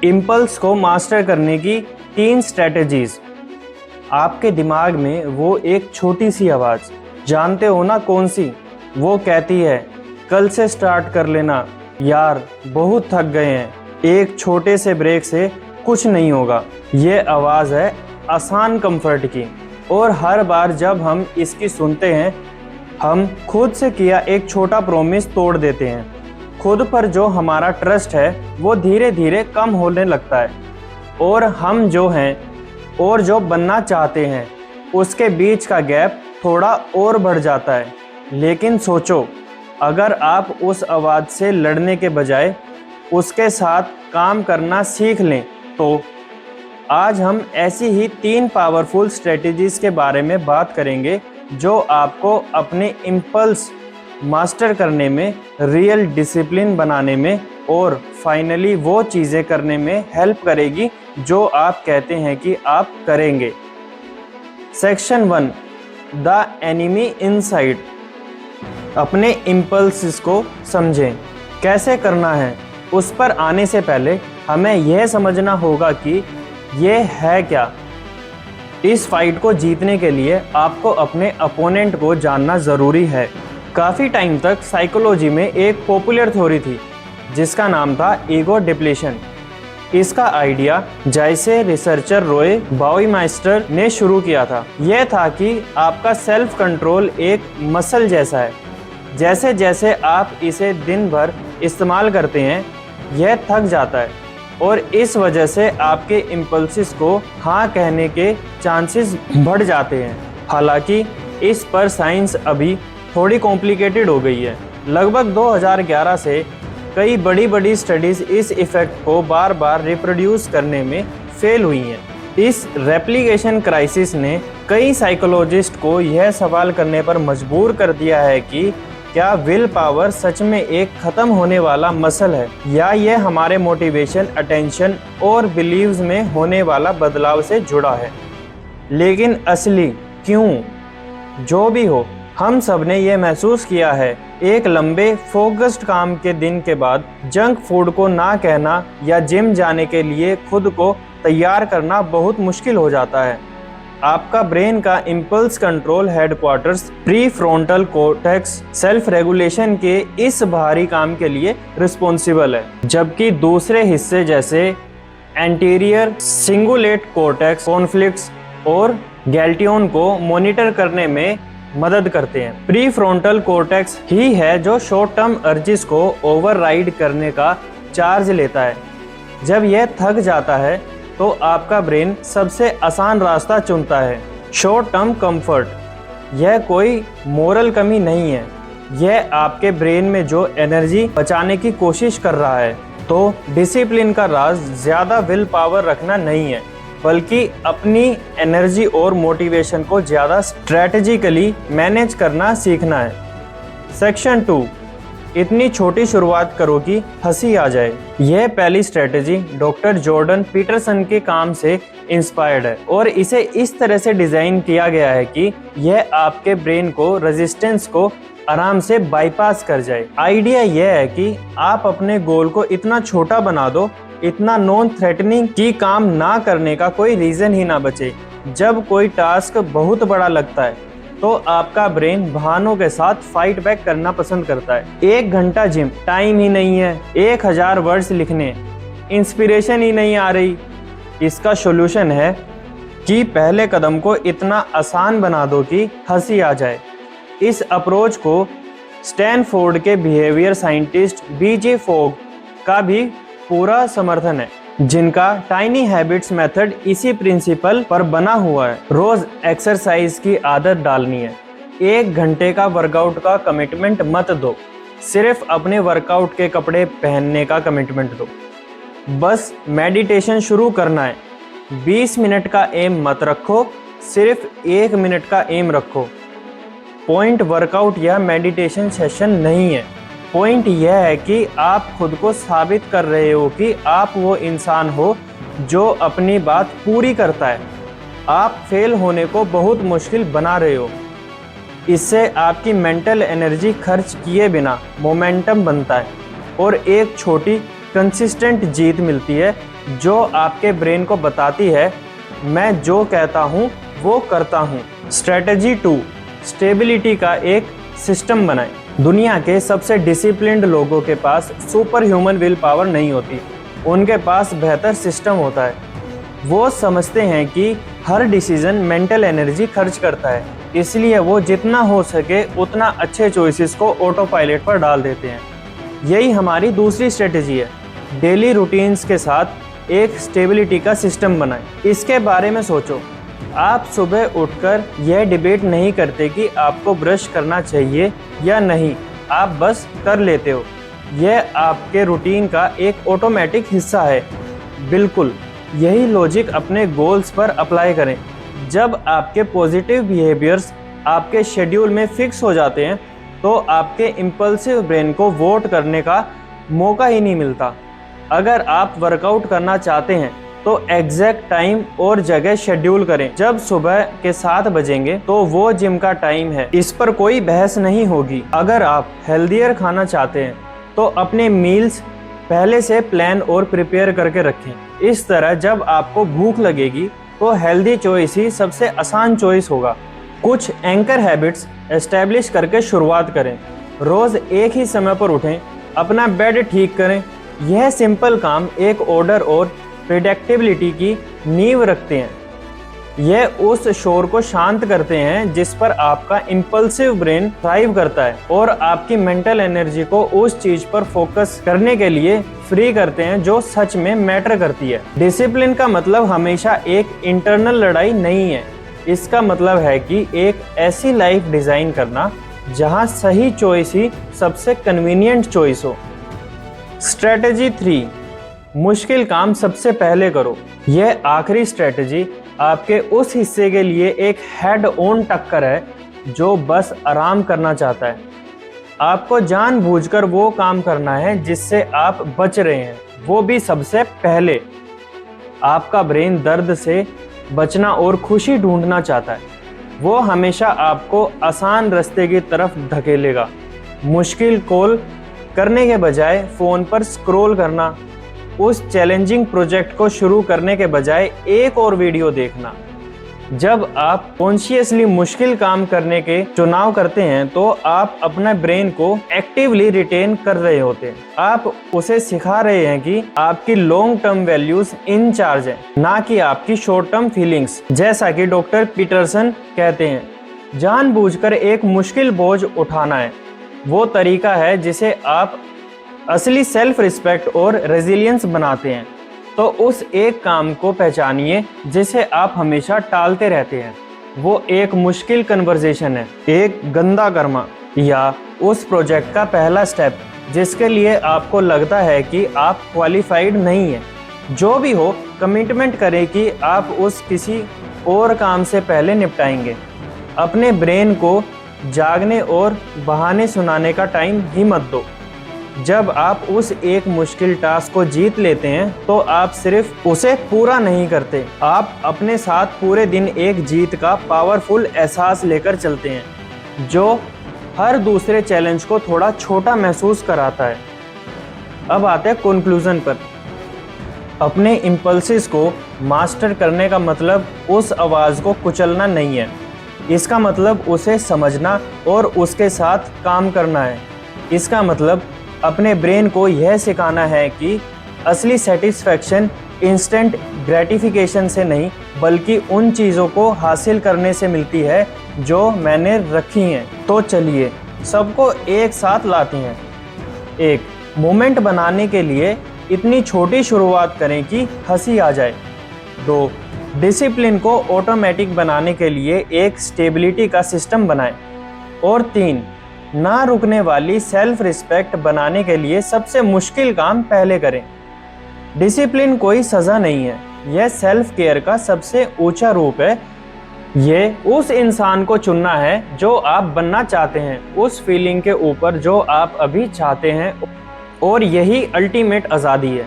Impulse को master करने की 3 स्ट्रेटजीज। आपके दिमाग में वो एक छोटी सी आवाज़, जानते हो ना कौन सी, वो कहती है कल से स्टार्ट कर लेना यार, बहुत थक गए हैं, एक छोटे से ब्रेक से कुछ नहीं होगा। ये आवाज़ है आसान कंफर्ट की, और हर बार जब हम इसकी सुनते हैं हम खुद से किया एक छोटा प्रॉमिस तोड़ देते हैं। खुद पर जो हमारा ट्रस्ट है वो धीरे धीरे कम होने लगता है, और हम जो हैं और जो बनना चाहते हैं उसके बीच का गैप थोड़ा और बढ़ जाता है। लेकिन सोचो, अगर आप उस आवाज़ से लड़ने के बजाय उसके साथ काम करना सीख लें तो। आज हम ऐसी ही 3 पावरफुल स्ट्रेटजीज़ के बारे में बात करेंगे जो आपको अपने इम्पल्स मास्टर करने में, रियल डिसिप्लिन बनाने में और फाइनली वो चीज़ें करने में हेल्प करेगी जो आप कहते हैं कि आप करेंगे। Section 1, the enemy inside. अपने इम्पल्स को समझें। कैसे करना है उस पर आने से पहले हमें यह समझना होगा कि यह है क्या। इस फाइट को जीतने के लिए आपको अपने अपोनेंट को जानना ज़रूरी है। काफ़ी टाइम तक साइकोलॉजी में एक पॉपुलर थ्योरी थी जिसका नाम था ईगो डिप्लीशन। इसका आइडिया जैसे रिसर्चर रॉय बाउमाइस्टर ने शुरू किया था। यह था कि आपका सेल्फ कंट्रोल एक मसल जैसा है। जैसे जैसे आप इसे दिन भर इस्तेमाल करते हैं यह थक जाता है, और इस वजह से आपके इम्पल्सिस को हाँ कहने के चांसेस बढ़ जाते हैं। हालांकि इस पर साइंस अभी थोड़ी कॉम्प्लिकेटेड हो गई है। लगभग 2011 से कई बड़ी स्टडीज़ इस इफ़ेक्ट को बार बार रिप्रोड्यूस करने में फेल हुई हैं। इस रेप्लिकेशन क्राइसिस ने कई साइकोलॉजिस्ट को यह सवाल करने पर मजबूर कर दिया है कि क्या विल पावर सच में एक ख़त्म होने वाला मसल है, या यह हमारे मोटिवेशन, अटेंशन और बिलीव्स में होने वाला बदलाव से जुड़ा है। लेकिन असली क्यों? जो भी हो, हम सब ने यह महसूस किया है, एक लंबे फोकस्ड काम के दिन के बाद जंक फूड को ना कहना या जिम जाने के लिए खुद को तैयार करना बहुत मुश्किल हो जाता है। आपका ब्रेन का impulse control headquarters pre frontal cortex self regulation के इस बाहरी काम के लिए रिस्पॉन्सिबल है, जबकि दूसरे हिस्से जैसे एंटीरियर सिंगुलेट कॉर्टेक्स कॉन्फ्लिक्ट्स और गैल्टियन को मॉनिटर करने में मदद करते हैं। प्री फ्रंटल कॉर्टेक्स ही है जो शॉर्ट टर्म अर्जिस को ओवरराइड करने का चार्ज लेता है। जब यह थक जाता है तो आपका ब्रेन सबसे आसान रास्ता चुनता है, शॉर्ट टर्म कंफर्ट। यह कोई मोरल कमी नहीं है, यह आपके ब्रेन में जो एनर्जी बचाने की कोशिश कर रहा है। तो डिसिप्लिन का राज ज़्यादा विल पावर रखना नहीं है, बल्कि अपनी एनर्जी और मोटिवेशन को ज़्यादा स्ट्रैटेजिकली मैनेज करना सीखना है। सेक्शन 2, इतनी छोटी शुरुआत करो कि हंसी आ जाए। यह पहली स्ट्रेटजी डॉक्टर जॉर्डन पीटरसन के काम से इंस्पायर्ड है, और इसे इस तरह से डिज़ाइन किया गया है कि यह आपके ब्रेन को रेजिस्टेंस को आराम से बाईपास कर जाए। आइडिया यह है कि आप अपने गोल को इतना छोटा बना दो, इतना नॉन थ्रेटनिंग कि काम ना करने का कोई रीज़न ही ना बचे। जब कोई टास्क बहुत बड़ा लगता है तो आपका ब्रेन बहानों के साथ फाइट बैक करना पसंद करता है। 1 घंटा जिम, टाइम ही नहीं है, 1000 वर्ड्स लिखने, इंस्पिरेशन ही नहीं आ रही। इसका सॉल्यूशन है कि पहले कदम को इतना आसान बना दो कि हंसी आ जाए। इस अप्रोच को स्टैनफोर्ड के बिहेवियर साइंटिस्ट बीजे फोग का भी पूरा समर्थन है, जिनका टाइनी हैबिट्स मेथड इसी प्रिंसिपल पर बना हुआ है। रोज एक्सरसाइज की आदत डालनी है। 1 घंटे का वर्कआउट का कमिटमेंट मत दो, सिर्फ अपने वर्कआउट के कपड़े पहनने का कमिटमेंट दो। बस मेडिटेशन शुरू करना है। 20 मिनट का एम मत रखो, सिर्फ 1 मिनट का एम रखो। पॉइंट वर्कआउट या मेडिटेशन सेशन नहीं है, पॉइंट यह है कि आप खुद को साबित कर रहे हो कि आप वो इंसान हो जो अपनी बात पूरी करता है। आप फेल होने को बहुत मुश्किल बना रहे हो। इससे आपकी मेंटल एनर्जी खर्च किए बिना मोमेंटम बनता है, और एक छोटी कंसिस्टेंट जीत मिलती है जो आपके ब्रेन को बताती है मैं जो कहता हूँ वो करता हूँ। स्ट्रेटजी 2, स्टेबिलिटी का एक सिस्टम बनाएं। दुनिया के सबसे डिसिप्लिन्ड लोगों के पास सुपर ह्यूमन विल पावर नहीं होती, उनके पास बेहतर सिस्टम होता है। वो समझते हैं कि हर डिसीजन मेंटल एनर्जी खर्च करता है, इसलिए वो जितना हो सके उतना अच्छे चॉइसेस को ऑटो पायलट पर डाल देते हैं। यही हमारी दूसरी स्ट्रेटजी है। डेली रूटीन्स के साथ एक स्टेबिलिटी का सिस्टम बनाएं। इसके बारे में सोचो। आप सुबह उठकर यह डिबेट नहीं करते कि आपको ब्रश करना चाहिए या नहीं, आप बस कर लेते हो। यह आपके रूटीन का एक ऑटोमेटिक हिस्सा है। बिल्कुल यही लॉजिक अपने गोल्स पर अप्लाई करें। जब आपके पॉजिटिव बिहेवियर्स आपके शेड्यूल में फिक्स हो जाते हैं तो आपके इम्पल्सिव ब्रेन को वोट करने का मौका ही नहीं मिलता। अगर आप वर्कआउट करना चाहते हैं तो एग्जैक्ट टाइम और जगह शेड्यूल करें। जब सुबह के 7 बजेंगे तो वो जिम का टाइम है, इस पर कोई बहस नहीं होगी। अगर आप हेल्दियर खाना चाहते हैं तो अपने मील्स पहले से प्लान और प्रिपेयर करके रखें। इस तरह जब आपको भूख लगेगी तो हेल्दी चॉइस ही सबसे आसान चॉइस होगा। कुछ एंकर हैबिट्स एस्टेब्लिश करके शुरुआत करें। रोज़ एक ही समय पर उठें, अपना बेड ठीक करें। यह सिंपल काम एक ऑर्डर और प्रेडिक्टेबिलिटी की नींव रखते हैं। यह उस शोर को शांत करते हैं जिस पर आपका इम्पल्सिव ब्रेन थ्राइव करता है और आपकी मेंटल एनर्जी को उस चीज पर फोकस करने के लिए फ्री करते हैं जो सच में मैटर करती है। डिसिप्लिन का मतलब हमेशा एक इंटरनल लड़ाई नहीं है। इसका मतलब है कि एक ऐसी लाइफ डिजाइन करना जहां सही चॉइस ही सबसे कन्वीनियंट चॉइस हो। स्ट्रेटजी 3, मुश्किल काम सबसे पहले करो। यह आखिरी स्ट्रेटजी आपके उस हिस्से के लिए एक हेड ऑन टक्कर है जो बस आराम करना चाहता है। आपको जानबूझकर वो काम करना है जिससे आप बच रहे हैं, वो भी सबसे पहले। आपका ब्रेन दर्द से बचना और खुशी ढूंढना चाहता है। वो हमेशा आपको आसान रास्ते की तरफ धकेलेगा। मुश्किल कॉल करने के बजाय फ़ोन पर स्क्रॉल करना, उस चैलेंजिंग प्रोजेक्ट को शुरू करने के बजाय एक और वीडियो देखना। जब आप कॉन्शियसली मुश्किल काम करने के चुनाव करते हैं तो आप अपने ब्रेन को एक्टिवली रिटेन कर रहे होते हैं। आप उसे सिखा रहे हैं कि आपकी long term values in charge है, ना कि आपकी शॉर्ट टर्म फीलिंग्स। जैसा कि डॉक्टर पीटरसन कहते हैं, जानबूझकर एक मुश्किल बोझ उठाना है वो तरीका है जिसे आप असली सेल्फ रिस्पेक्ट और रेजिलियंस बनाते हैं। तो उस एक काम को पहचानिए जिसे आप हमेशा टालते रहते हैं। वो एक मुश्किल कन्वर्सेशन है, एक गंदा कर्मा, या उस प्रोजेक्ट का पहला स्टेप जिसके लिए आपको लगता है कि आप क्वालिफाइड नहीं हैं। जो भी हो, कमिटमेंट करें कि आप उस किसी और काम से पहले निपटाएंगे। अपने ब्रेन को जागने और बहाने सुनाने का टाइम ही मत दो। जब आप उस एक मुश्किल टास्क को जीत लेते हैं तो आप सिर्फ उसे पूरा नहीं करते, आप अपने साथ पूरे दिन एक जीत का पावरफुल एहसास लेकर चलते हैं जो हर दूसरे चैलेंज को थोड़ा छोटा महसूस कराता है। अब आते हैं कंक्लूजन पर। अपने इम्पल्सिस को मास्टर करने का मतलब उस आवाज़ को कुचलना नहीं है, इसका मतलब उसे समझना और उसके साथ काम करना है। इसका मतलब अपने ब्रेन को यह सिखाना है कि असली सेटिस्फैक्शन इंस्टेंट ग्रेटिफिकेशन से नहीं बल्कि उन चीज़ों को हासिल करने से मिलती है जो मैंने रखी हैं। तो चलिए सबको एक साथ लाते हैं। 1, मोमेंट बनाने के लिए इतनी छोटी शुरुआत करें कि हंसी आ जाए। 2, डिसिप्लिन को ऑटोमेटिक बनाने के लिए एक स्टेबिलिटी का सिस्टम बनाएं। और 3, ना रुकने वाली सेल्फ रिस्पेक्ट बनाने के लिए सबसे मुश्किल काम पहले करें। डिसिप्लिन कोई सज़ा नहीं है, यह सेल्फ केयर का सबसे ऊंचा रूप है। ये उस इंसान को चुनना है जो आप बनना चाहते हैं, उस फीलिंग के ऊपर जो आप अभी चाहते हैं, और यही अल्टीमेट आज़ादी है।